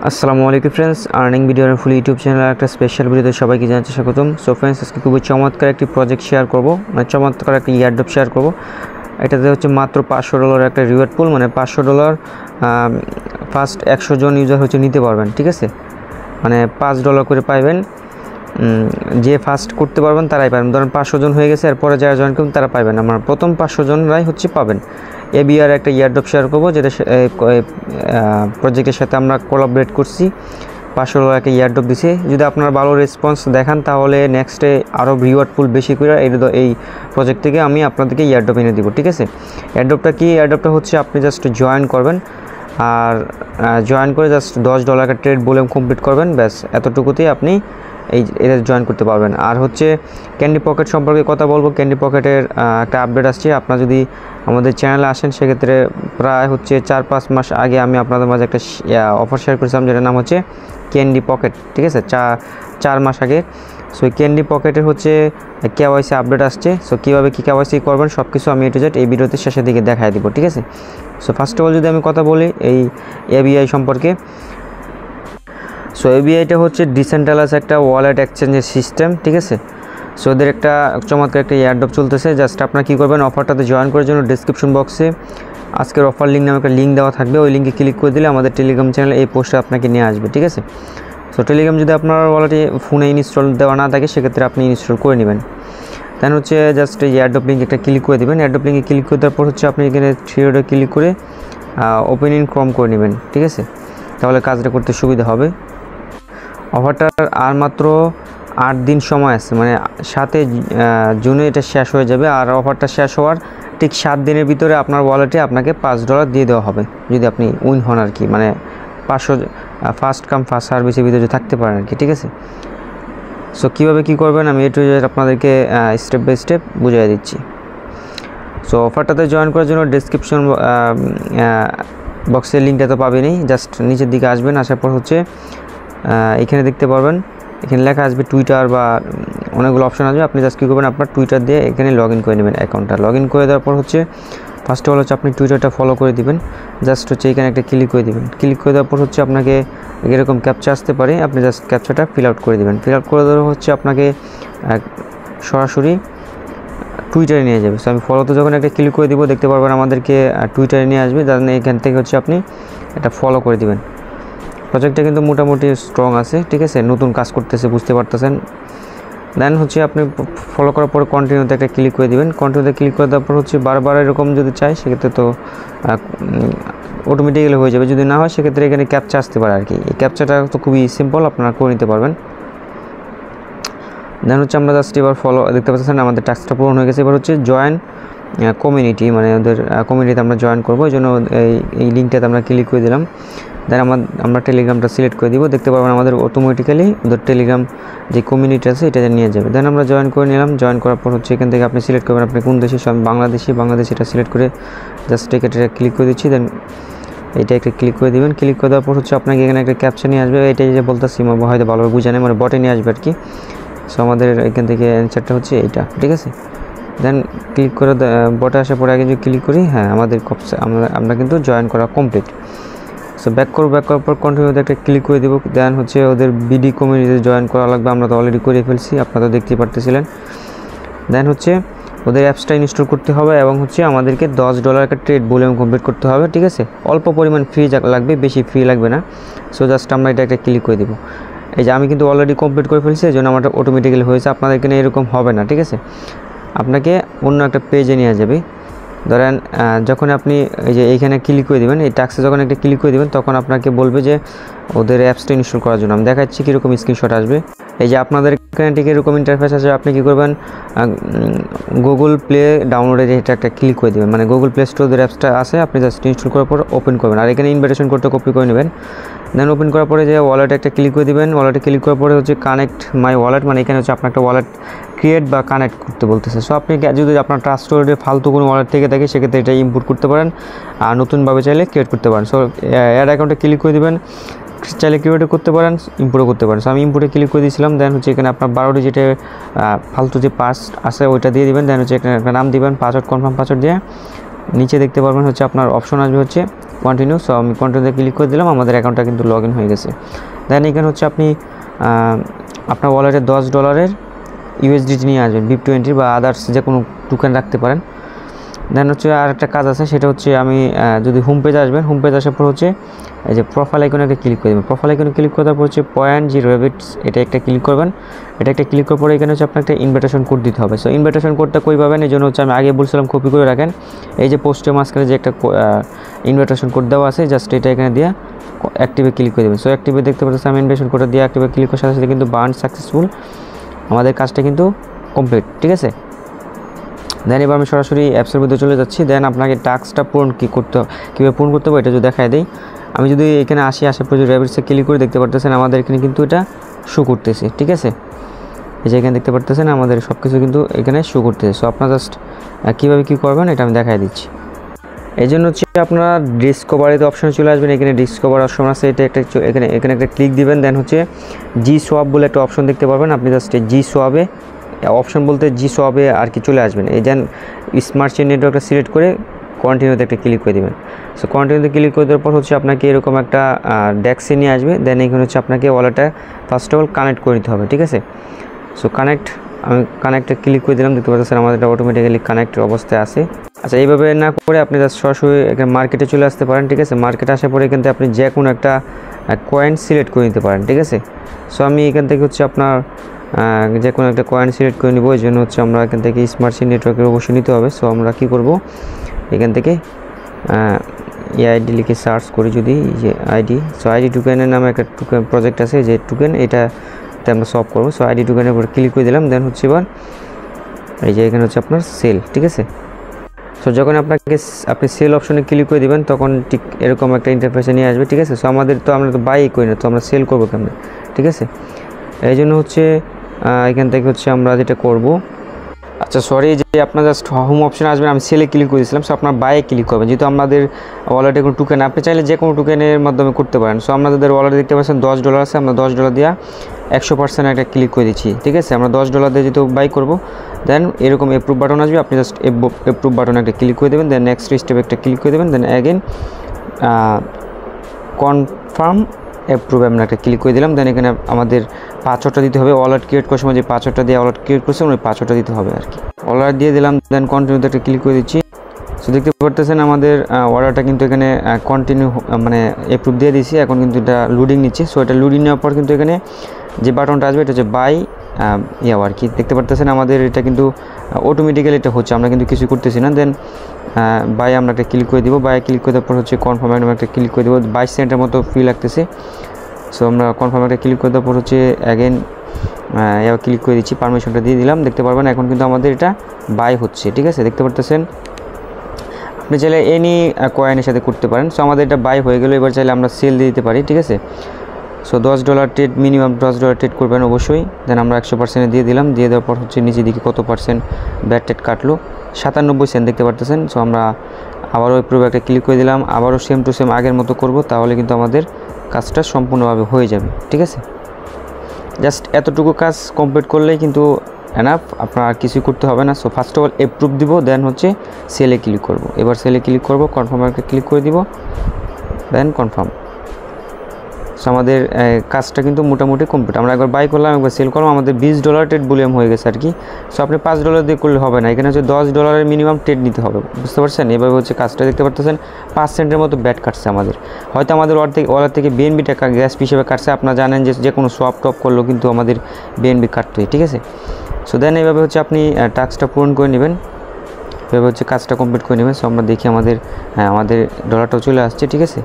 আসসালামু আলাইকুম friends, earning ভিডিওর ফুল ইউটিউব চ্যানেলের একটা স্পেশাল ভিডিওতে সবাইকে জানাচ্ছি স্বাগতম। সো ফ্রেন্ডস, আজকে খুবই চমৎকার একটি প্রজেক্ট শেয়ার করব, মানে চমৎকার একটা ইয়ারড্রপ শেয়ার করব। এটাতে হচ্ছে মাত্র $500 একটা রিওয়ার্ড পুল, মানে $500 ফার্স্ট 100 জন ইউজার হচ্ছে নিতে পারবেন। ঠিক আছে, মানে $5 করে পাইবেন। যে ফার্স্ট করতে পারবেন তারাই পাবেন। ধরেন 500 জন হয়ে গেছে, এরপরে যারা জয়েন করবেন তারা পাবেন। আমার প্রথম 500 জনরাই হচ্ছে পাবেন। এবিআর একটা ইয়ারড্রপ শেয়ার করবো, যেটা প্রজেক্টের সাথে আমরা কোলাবরেট করছি। $500 একটা ইয়ারড্রপ দিছে। যদি আপনার ভালো রেসপন্স দেখান তাহলে নেক্সটে আরও রিওয়ার্ড পুল বেশি করে এই প্রজেক্ট থেকে আমি আপনাদেরকে ইয়ারড্রপ এনে দিব। ঠিক আছে, ইয়ারড্রপটা কি? ইয়ারড্রপটা হচ্ছে আপনি জাস্ট জয়েন করবেন, আর জয়েন করে জাস্ট $10 একটা ট্রেড ভলিউম কমপ্লিট করবেন, ব্যাস এতটুকুতেই আপনি এটা জয়েন করতে পারবেন। আর হচ্ছে ক্যান্ডি পকেট সম্পর্কে কথা বলবো। ক্যান্ডি পকেটের একটা আপডেট আসছে। আপনারা যদি আমাদের চ্যানেলে আসেন সেক্ষেত্রে প্রায় হচ্ছে 4-5 মাস আগে আমি আপনাদের মাঝে একটা অফার শেয়ার করেছিলাম, যেটার নাম হচ্ছে ক্যান্ডি পকেট। ঠিক আছে, 4 মাস আগে। সো এই ক্যান্ডি পকেটের হচ্ছে কেওয়াইসি আপডেট আসছে। সো কীভাবে কী কেওয়াইসি করবেন সব কিছু আমি টু জেড এই ভিডিওতে শেষের দিকে দেখাই দিব। ঠিক আছে, সো ফার্স্ট অফ অল যদি আমি কথা বলি এই এবিআই সম্পর্কে। সো এবিআইটা হচ্ছে ডিসেন্ট্রালাইজ একটা ওয়ালেট এক্সচেঞ্জের সিস্টেম। ঠিক আছে, সো ওদের একটা চমৎকার একটা এয়ারড্রপ চলতেছে। জাস্ট আপনারা কী করবেন, অফারটাতে জয়েন করার জন্য ডিসক্রিপশন বক্সে আজকের অফার লিঙ্ক নামে একটা লিঙ্ক দেওয়া থাকবে। ওই লিঙ্কে ক্লিক করে দিলে আমাদের টেলিগ্রাম চ্যানেলে এই পোস্টে আপনাকে নিয়ে আসবে। ঠিক আছে, সো টেলিগ্রাম যদি আপনার ওয়ালেটে ফোনে ইনস্টল দেওয়া না থাকে সেক্ষেত্রে আপনি ইনস্টল করে নেবেন। দেন হচ্ছে জাস্ট এই এয়ারড্রপ লিঙ্ক একটা ক্লিক করে দেবেন। এয়ারড্রপ লিঙ্কে ক্লিক করে দেওয়ার পর হচ্ছে আপনি এখানে থ্রি ডটে ক্লিক করে ওপেন ইন ক্রোম করে নেবেন। ঠিক আছে, তাহলে কাজটা করতে সুবিধা হবে। অফারটার আর মাত্র 8 দিন সময় আছে, মানে 7 জুনে এটা শেষ হয়ে যাবে। আর অফারটা শেষ হওয়ার ঠিক 7 দিনের ভিতরে আপনার ওয়ালেটে আপনাকে $5 দিয়ে দেওয়া হবে, যদি আপনি উইন হন আর কি, মানে 500 ফার্স্ট কাম ফার্স্ট সার্ভিসের ভিতরে থাকতে পারেন আর কি। ঠিক আছে, সো কীভাবে কী করবেন আমি টু জেড আপনাদেরকে স্টেপ বাই স্টেপ বুঝিয়ে দিচ্ছি। সো অফারটাতে জয়েন করার জন্য ডেসক্রিপশন বক্সের লিঙ্কটা তো পাবেনই। জাস্ট নিচের দিকে আসবেন, আসার পর হচ্ছে এখানে দেখতে পারবেন, এখানে লেখা আসবে টুইটার বা অনেকগুলো অপশন আসবে। আপনি জাস্ট কী করবেন, আপনার টুইটার দিয়ে এখানে লগ ইন করে নেবেন। অ্যাকাউন্টটা লগ ইন করে দেওয়ার পর হচ্ছে ফার্স্ট অফ অল হচ্ছে আপনি টুইটারটা ফলো করে দিবেন। জাস্ট হচ্ছে এখানে একটা ক্লিক করে দিবেন। ক্লিক করে দেওয়ার পর হচ্ছে আপনাকে এরকম ক্যাপচা আসতে পারে, আপনি জাস্ট ক্যাপচাটা ফিল আউট করে দেবেন। ফিল আউট করে দেওয়া হচ্ছে আপনাকে সরাসরি টুইটারে নিয়ে যাবে। সো আমি ফলোতে যখন একটা ক্লিক করে দিব দেখতে পারবেন আমাদেরকে টুইটারে নিয়ে আসবে। তার এখান থেকে হচ্ছে আপনি এটা ফলো করে দিবেন। প্রজেক্টটা কিন্তু মোটামুটি স্ট্রং আছে। ঠিক আছে, নতুন কাজ করতেছে, বুঝতে পারতেছেন। দেন হচ্ছে আপনি ফলো করার পরে কন্টিনিউতে একটা ক্লিক করে দিবেন। কন্টিনিউতে ক্লিক করে দেওয়ার পর হচ্ছে বারবার এরকম যদি চাই সেক্ষেত্রে তো অটোমেটিক্যালি হয়ে যাবে। যদি না হয় সেক্ষেত্রে এখানে ক্যাপচা আসতে পারে আর কি। এই ক্যাপচাটা তো খুবই সিম্পল, আপনারা করে নিতে পারবেন। দেন হচ্ছে আমরা জাস্ট এবার ফলো দেখতে পাচ্ছেন আমাদের টাস্কটা পূরণ হয়ে গেছে। এবার হচ্ছে জয়েন কমিউনিটি, মানে ওদের কমিউনিটিতে আমরা জয়েন করবো। এই জন্য এই লিঙ্কটাতে আমরা ক্লিক করে দিলাম। দেন আমরা টেলিগ্রামটা সিলেক্ট করে দিব। দেখতে পাবেন আমাদের অটোমেটিক্যালি ওদের টেলিগ্রাম যে কমিউনিটি আছে এটাতে নিয়ে যাবে। দেন আমরা জয়েন করে নিলাম। জয়েন করার পর হচ্ছে এখান থেকে আপনি সিলেক্ট করবেন আপনি কোন দেশে। আমি বাংলাদেশ এটা সিলেক্ট করে জাস্ট এটা ক্লিক করে দিচ্ছি। দেন এটা একটা ক্লিক করে দিবেন। ক্লিক করে দেওয়ার পর হচ্ছে আপনাকে এখানে একটা ক্যাপচা নিয়ে আসবে। এটাই যে বলতেছি হয়তো ভালোভাবে বুঝে নেই, মানে বটে নিয়ে আসবে আর কি। সো আমাদের এখান থেকে অ্যান্সারটা হচ্ছে এইটা। ঠিক আছে, দেন ক্লিক করে বটে আসার পরে আগে যদি ক্লিক করি, হ্যাঁ আমাদের আমরা কিন্তু জয়েন করা কমপ্লিট। সো ব্যাক করার পর কন্টিনিউতে একটা ক্লিক করে দেবো। দেন হচ্ছে ওদের বিডি কমিউনিটিতে জয়েন করা লাগবে, আমরা তো অলরেডি করে ফেলছি, আপনারা তো দেখতেই পারতেছিলেন। দেন হচ্ছে ওদের অ্যাপসটা ইনস্টল করতে হবে এবং হচ্ছে আমাদেরকে $10 একটা ট্রেড ভলিউম কমপ্লিট করতে হবে। ঠিক আছে, অল্প পরিমাণ ফি লাগবে, বেশি ফি লাগবে না। সো জাস্ট আমরা এটা একটা ক্লিক করে দেবো। এই যে আমি কিন্তু অলরেডি কমপ্লিট করে ফেলছি, এই জন্য আমার অটোমেটিক্যালি হয়েছে। আপনাদের এখানে এরকম হবে না। ঠিক আছে, আপনাকে অন্য একটা পেজে নিয়ে যাবে। ধরেন যখন আপনি এই যে এইখানে ক্লিক করে দেবেন, এই টাস্কে যখন একটা ক্লিক করে দেবেন তখন আপনাকে বলবে যে ওদের অ্যাপসটা ইনস্টল করার জন্য। আমি দেখাচ্ছি কীরকম স্ক্রিনশট আসবে। এই যে আপনাদের এখানে ঠিক এরকম ইন্টারফেস আছে। আপনি কী করবেন, গুগল প্লে ডাউনলোডে এটা একটা ক্লিক করে দেবেন, মানে গুগল প্লে স্টোর ওদের অ্যাপসটা আছে, আপনি জাস্ট ইনস্টল করার পর ওপেন করবেন। আর এখানে ইনভাইটেশন করতে কপি করে নেবেন। দেন ওপেন করার পরে যে ওয়ালেটে একটা ক্লিক করে দেবেন। ওয়ালেটে ক্লিক করার পরে হচ্ছে কানেক্ট মাই ওয়ালেট, মানে এখানে হচ্ছে আপনার একটা ওয়ালেট ক্রিয়েট বা কানেক্ট করতে বলতেছে। সো আপনি যদি আপনার ট্রাস্টেডে ফালতু কোনো ওয়ালেট থেকে থাকে সেক্ষেত্রে এটা ইম্পোর্ট করতে পারেন, আর নতুনভাবে চাইলে ক্রিয়েট করতে পারেন। সো অ্যাড অ্যাকাউন্টে ক্লিক করে দেবেন, চাইলে ক্রিয়েটও করতে পারেন, ইম্পোর্টও করতে পারেন। সো আমি ইম্পোর্টে ক্লিক করে দিয়েছিলাম। দেন হচ্ছে এখানে আপনার 12 ডিজিটে ফালতু যে পাস আছে ওইটা দিয়ে দিবেন। দেন হচ্ছে এখানে একটা নাম দিবেন, পাসওয়ার্ড কনফার্ম পাসওয়ার্ড দিয়ে নিচে দেখতে পারবেন হচ্ছে আপনার অপশন আসবে হচ্ছে কন্টিনিউ। সো আমি কন্টিনিউতে ক্লিক করে দিলাম, আমাদের অ্যাকাউন্টটা কিন্তু লগ ইন হয়ে গেছে। দেন এখানে হচ্ছে আপনি আপনার ওয়ালেটে $10 USDT নিয়ে আসবেন, BIP20 বা আদার্স যে কোনো টোকেন রাখতে পারেন। দেন হচ্ছে আর একটা কাজ আছে, সেটা হচ্ছে আমি যদি হোম পেজে আসবেন, হোম পেজ আসার পর হচ্ছে এই যে প্রোফাইল আইকনে একটা ক্লিক করে দেবেন। প্রোফাইল আইকনে ক্লিক করার পর হচ্ছে 0.0 এটা একটা ক্লিক করবেন। এটা একটা ক্লিক করার পরে এখানে হচ্ছে আপনার একটা ইনভিটেশন কোড দিতে হবে। সো ইনভিটেশন কোডটা কই পাবেন, এই জন্য হচ্ছে আমি আগে বলছিলাম কপি করে রাখেন। এই যে পোস্টের মাঝখানে যে একটা ইনভিটেশন কোড দেওয়া আছে, জাস্ট এটা এখানে দিয়ে অ্যাক্টিভে ক্লিক করে দেবেন। সো অ্যাক্টিভে দেখতে পাচ্ছেন আমি ইনভিটেশন কোডটা দিয়ে অ্যাক্টিভে ক্লিক করার সাথে সাথে কিন্তু বার্ন সাকসেসফুল, আমাদের কাজটা কিন্তু কমপ্লিট, ঠিক আছে। দেন এবার আমি সরাসরি অ্যাপসের মধ্যে চলে যাচ্ছি। দেন আপনাকে টাস্কটা কীভাবে পূরণ করতে হবে এটা যদি দেখায় দেই। আমি যদি এখানে আসার পর যদি র্যাবিটসে ক্লিক করে দেখতে পারতেছেন আমাদের এখানে কিন্তু এটা শো করতেছে, ঠিক আছে। এই যে এখানে দেখতে পারতেছেন আমাদের সব কিছু কিন্তু এখানে শো করতেছে। সো আপনারা জাস্ট কীভাবে কী করবেন এটা আমি দেখাই দিচ্ছি। এই জন্য হচ্ছে আপনারা ডিসকভারিতে অপশানে চলে আসবেন। এখানে ডিসকভার অপশন আছে, এটা এখানে একটা ক্লিক দিবেন। দেন হচ্ছে G-Swap বলে একটা অপশন দেখতে পারবেন। আপনি জাস্ট G-Swap-এ অপশন বলতে G-Swap-এ আর কি চলে আসবেন। এই দেন স্মার্ট চেইন নেটওয়ার্কটা সিলেক্ট করে কন্টিনিউতে একটা ক্লিক করে দেবেন। সো কন্টিনিউতে ক্লিক করে দেওয়ার পর হচ্ছে আপনাকে এরকম একটা ডেস্কে নিয়ে আসবে। দেন এখানে হচ্ছে আপনাকে ওয়ালেটটা ফার্স্ট অফ অল কানেক্ট করে নিতে হবে, ঠিক আছে। সো আমি কানেক্টে ক্লিক করে দিলাম, দেখতে পাচ্ছেন আমাদের এটা অটোমেটিক্যালি কানেক্টের অবস্থায় আছে। আচ্ছা, এইভাবে না করে আপনি জাস্ট সরাসরি এখানে মার্কেটে চলে আসতে পারেন, ঠিক আছে। মার্কেটে আসার পরে এখান থেকে আপনি যে কোনো একটা কয়েন সিলেক্ট করে নিতে পারেন, ঠিক আছে। সো আমি এখান থেকে হচ্ছে আপনার যে কোনো একটা কয়েন সিলেক্ট করে নিব। এই জন্য হচ্ছে আমরা এখান থেকে স্মার্ট চেইন নেটওয়ার্কের অবশ্যই নিতে হবে। সো আমরা কী করব, এখান থেকে AID লিখে সার্চ করি যদি, যে আইডি। সো আইডি টোকেনের নামে একটা টোকেন প্রজেক্ট আছে, যে টোকেন এটাতে আমরা সলভ করবো। সো আইডি টোকেনের উপর ক্লিক করে দিলাম। দেন হচ্ছে এবার এই যে এখানে হচ্ছে আপনার সেল, ঠিক আছে। সো যখন আপনি সেল অপশনে ক্লিক করে দেবেন তখন ঠিক এরকম একটা ইন্টারফেসে নিয়ে আসবে, ঠিক আছে। সো আমরা তো বাই করি না, তো আমরা সেল করবো কেমন, ঠিক আছে। এই জন্য হচ্ছে এখান থেকে হচ্ছে আমরা যেটা করব, আচ্ছা সরি, যে আপনার জাস্ট হোম অপশনে আসবেন, আমি সেলে ক্লিক করে দিয়েছিলাম। সো আপনার বাইয়ে ক্লিক করবেন, যেহেতু আমাদের ওয়ালেটে কোনো টোকেন, আপনি চাইলে যে কোনো টোকেনের মাধ্যমে করতে পারেন। সো আমাদের ওয়ালেটে দেখতে পাচ্ছেন $10 আছে, আমরা $10 দিয়ে 100% একটা ক্লিক করে দিচ্ছি, ঠিক আছে। আমরা $10 দিয়ে যেহেতু বাই করব, দেন এরকম অ্যাপ্রুভ বাটন আসবে, আপনি জাস্ট অ্যাপ্রুভ বাটনে একটা ক্লিক করে দেবেন। দেন নেক্সট স্টেপে একটা ক্লিক করে দেবেন। দেন অ্যাগেন কনফার্ম অ্যাপ্রুভ আমরা একটা ক্লিক করে দিলাম। দেন এখানে আমাদের পাসওয়ার্ডটা দিতে হবে, ওয়ালেট ক্রিয়েট করার সময় যে পাসওয়ার্ডটা দিয়ে ওয়ালেট ক্রিয়েট করছেন ওই পাসওয়ার্ডটা দিতে হবে আর কি। ওয়ালেট দিয়ে দিলাম, দেন কন্টিনিউতে একটা ক্লিক করে দিচ্ছি। সো দেখতে পারতেছেন আমাদের অর্ডারটা কিন্তু এখানে কন্টিনিউ মানে অ্যাপ্রুভ দিয়ে দিয়েছি। এখন কিন্তু এটা লোডিং নিচ্ছে। সো এটা লোডিং নেওয়ার পর কিন্তু এখানে যে বাটনটা আসবে এটা হচ্ছে বাই আর কি। দেখতে পারতেছেন আমাদের এটা কিন্তু অটোমেটিক্যালি এটা হচ্ছে, আমরা কিন্তু কিছু করতেছি না। দেন বাই আমরা একটা ক্লিক করে দিব। বাই ক্লিক করে দেওয়ার পর হচ্ছে কনফার্ম একটা ক্লিক করে দেবো। 22 সেকেন্ডের মতো ফ্রি লাগতেছে। সো আমরা কনফার্ম একটা ক্লিক করে দেওয়ার পর হচ্ছে অ্যাগেন এবার ক্লিক করে দিচ্ছি, পারমিশনটা দিয়ে দিলাম। দেখতে পারবেন এখন কিন্তু আমাদের এটা বাই হচ্ছে, ঠিক আছে। দেখতে পারতেছেন আপনি চাইলে এনি কয়েনের সাথে করতে পারেন। সো আমাদের এটা বাই হয়ে গেল, এবার চাইলে আমরা সেল দিয়ে দিতে পারি, ঠিক আছে। সো $10 ট্রেড, মিনিমাম $10 ট্রেড করবেন অবশ্যই। দেন আমরা 100% দিয়ে দিলাম। দিয়ে দেওয়ার পর হচ্ছে নিচে দিকে কত পার্সেন্ট ব্যাট ট্রেড কাটলো, 97 সেন্ট দেখতে পারতেছেন। সো আমরা আবারও অ্যাপ্রুভ একটা ক্লিক করে দিলাম, আবারও সেম টু সেম আগের মতো করব, তাহলে কিন্তু আমাদের কাজটা সম্পূর্ণভাবে হয়ে যাবে, ঠিক আছে। জাস্ট এতটুকু কাজ কমপ্লিট করলেই কিন্তু এনাফ, আপনার আর কিছুই করতে হবে না। So first of all approve দিব, দেন হচ্ছে সেলে ক্লিক করব। এবার সেলে ক্লিক করব, কনফার্ম একটা ক্লিক করে দিব, দেন কনফার্ম। সো আমাদের কাজটা কিন্তু মোটামুটি কমপ্লিট। আমরা একবার বাই করলাম, একবার সেল করলাম, আমাদের $20 ট্রেড ভলিউম হয়ে গেছে আর কি। সো আপনি $5 দিয়ে করলে হবে না, এখানে হচ্ছে $10 মিনিমাম ট্রেড নিতে হবে, বুঝতে পারছেন। এভাবে হচ্ছে কাজটা দেখতে পারতেছেন 5 সেন্টের মতো ব্যাট কাটছে আমাদের। হয়তো আমাদের ওয়ালেট থেকে BNB টাকা গ্যাস হিসেবে কাটছে, আপনারা জানেন যে কোনো সোয়াপ টপ করলেও কিন্তু আমাদের BNB কাটতে হয়, ঠিক আছে। সো দেন এইভাবে হচ্ছে আপনি টাস্কটা পূরণ করে নেবেন, এভাবে হচ্ছে কাজটা কমপ্লিট করে নেবেন। সো আমরা দেখি আমাদের ডলারটাও চলে আসছে, ঠিক আছে।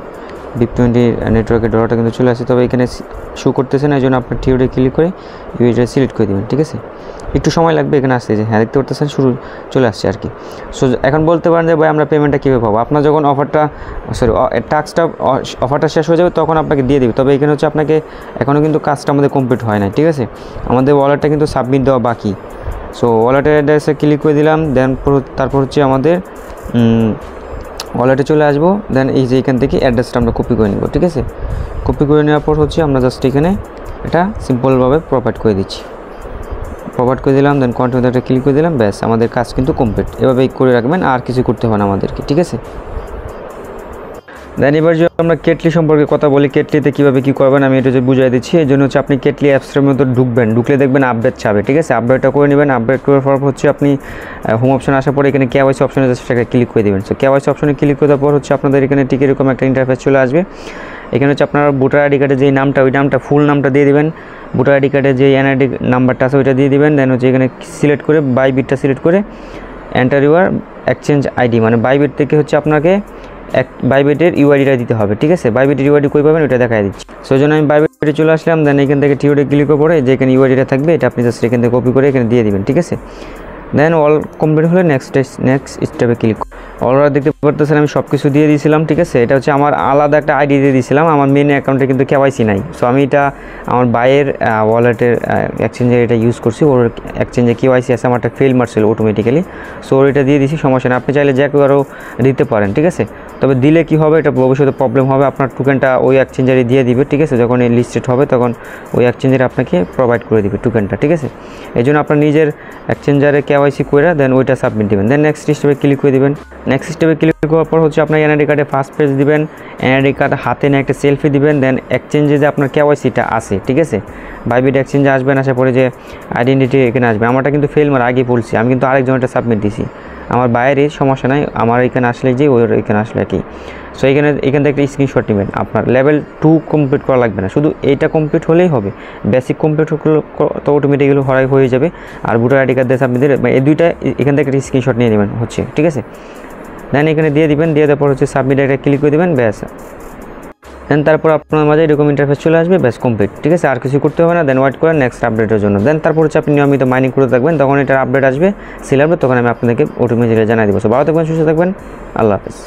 BIP20 নেটওয়ার্কের ডলারটা কিন্তু চলে আসছে, তবে এখানে শো করতেছে না, এই জন্য আপনার থিওরি ক্লিক করে ইউএসডি সিলেক্ট করে দেবেন, ঠিক আছে। একটু সময় লাগবে এখানে আসতে, যে হ্যাঁ দেখতে পারতেছেন শুরু চলে আসছে আর কি। সো এখন বলতে পারেন যে ভাই আমরা পেমেন্টটা কীভাবে পাবো। আপনার যখন অফারটা শেষ হয়ে যাবে তখন আপনাকে দিয়ে দেবে, তবে এখানে হচ্ছে আপনাকে এখনও কিন্তু কাজটা আমাদের কমপ্লিট হয় না, ঠিক আছে। আমাদের ওয়ালেটটা কিন্তু সাবমিট দেওয়া বাকি। সো ওয়ালেটের অ্যাড্রেসে ক্লিক করে দিলাম, দেন তারপর হচ্ছে আমাদের ওয়ালেটে চলে আসবো। দেন এই যে এখান থেকে অ্যাড্রেসটা আমরা কপি করে নেব, ঠিক আছে। কপি করে নেওয়ার পর হচ্ছে আমরা জাস্ট এখানে এটা সিম্পলভাবে প্রোভাইড করে দিচ্ছি, প্রোভাইড করে দিলাম। দেন কন্টিনিউতে একটা ক্লিক করে দিলাম, ব্যাস আমাদের কাজ কিন্তু কমপ্লিট। এভাবেই করে রাখবেন, আর কিছু করতে হবে না আমাদেরকে, ঠিক আছে। দেন এবার যদি আমরা কেটলি সম্পর্কে কথা বলি, কেটলিতে কীভাবে কী করবেন আমি এটা যে বুঝিয়ে দিচ্ছি। এই জন্য হচ্ছে আপনি কেটলি অ্যাপসের মধ্যে ঢুকবেন, ঢুকলে দেখবেন আপডেট চাবে, ঠিক আছে। আপডেটটা করে নেবেন। আপডেট করার পর হচ্ছে আপনি হোম অপশন আসার পরে এখানে কেওয়াইসি অপশনে জাস্ট একটা ক্লিক করে দেবেন। সো কেওয়াইসি অপশনে ক্লিক করার পর হচ্ছে আপনাদের এখানে ঠিক এরকম একটা ইন্টারফেস চলে আসবে। এখানে হচ্ছে আপনার ভোটার আইডি কার্ডের যে নামটা, ওই নামটা ফুল নামটা দিয়ে দেবেন। ভোটার আইডি কার্ডের যে এনআইডি নাম্বারটা আছে ওইটা দিয়ে দেবেন। দেন হচ্ছে এখানে সিলেক্ট করে বাইবিটটা সিলেক্ট করে এন্টার ইউর এক্সচেঞ্জ আইডি, মানে বাইবিট থেকে হচ্ছে আপনাকে বাইবিটের ইউআইডিটা দিতে হবে, ঠিক আছে। বাইবিটের ইউআইডি কই পাবেন ওইটা দেখাই দিচ্ছি। সেই জন্য আমি বাইবিটে চলে আসলাম। দেন এখান থেকে টিওডে ক্লিক করে যে এখানে ইউআইডিটা থাকবে এটা আপনি জাস্ট এখান থেকে কপি করে এখানে দিয়ে দিবেন, ঠিক আছে। দেন অল কমপ্লিট হলে নেক্সট স্টেপে ক্লিক। অলরেডি দেখতে পারতেছেন আমি সব কিছু দিয়ে দিয়েছিলাম, ঠিক আছে। এটা হচ্ছে আমার আলাদা একটা আইডি দিয়ে দিয়েছিলাম, আমার মেন অ্যাকাউন্টে কিন্তু কেওয়াইসি নাই। সো আমি এটা আমার বাইয়ের ওয়ালেটের এক্সচেঞ্জে এটা ইউজ করছি, ওর এক্সচেঞ্জে কেওয়াইসি আছে, আমারটা ফেল মারছিল অটোমেটিক্যালি। সো ওর এটা দিয়ে দিয়েছি, সমস্যা নেই। আপনি চাইলে যে কেউ আরও দিতে পারেন, ঠিক আছে। তবে দিলে কি হবে, এটা ভবিষ্যতে প্রবলেম হবে। আপনার টোকেনটা ওই এক্সচেঞ্জারে দিয়ে দিবে, ঠিক আছে। যখন এই লিস্টেড হবে তখন ওই এক্সচেঞ্জারে আপনাকে প্রোভাইড করে দিবে টোকেনটা, ঠিক আছে। এই জন্য আপনার নিজের এক্সচেঞ্জারে কেওয়াইসি করে দেন ওইটা সাবমিট দিবেন। দেন নেক্সট স্টেপে ক্লিক করে দিবেন। নেক্সট স্টেপে ক্লিক করার পর হচ্ছে আপনার এনআইডি কার্ডে ফার্স্ট পেজ দিবেন, এনআইডি কার্ড হাতে নিয়ে একটা সেলফি দিবেন। দেন এক্সচেঞ্জে যে আপনার কেওয়াইসিটা আছে, ঠিক আছে, বাইবিট এক্সচেঞ্জে আসবেন, আসার পরে যে আইডেন্টিটি এখানে আসবে। আমারটা কিন্তু ফেল মার আগে বলছি, আমি কিন্তু আরেকজনটা সাবমিট দিছি, আমার বাইরের সমস্যা নাই, আমার এখানে আসলে যে ওই এখানে আসলে কি। সো এখান থেকে একটা স্ক্রিনশট নেবেন। আপনার লেভেল 2 কমপ্লিট করা লাগবে না, শুধু এইটা কমপ্লিট হলেই হবে। বেসিক কমপ্লিট তো অটোমেটিক্যালি হয়ে যাবে। আর ভোটার আইডি কার্ড দিয়ে সাবমিট দিলে এই দুইটা এখান থেকে একটা স্ক্রিনশট নিয়ে নেবেন হচ্ছে, ঠিক আছে। দেন এখানে দিয়ে দিবেন, দিয়ে দেওয়ার পর হচ্ছে সাবমিট একটা ক্লিক করে দেবেন, ব্যাস। দেন তারপর আপনার মাঝে এরকম ইন্টারফেস চলে আসবে, ব্যাস কমপ্লিট, ঠিক আছে। আর কিছু করতে হবে না। দেন ওয়েট করেন নেক্সট আপডেটের জন্য। দেন তারপর হচ্ছে আপনি নিয়মিত মাইনিং করে থাকবেন, তখন এটার আপডেট আসবে, সিল আসবে, তখন আমি আপনাদেরকে অটোমেটিক্যালি জানিয়ে দেবো। সো ভালো থাকবেন, সুস্থ থাকবেন, আল্লাহ হাফেজ।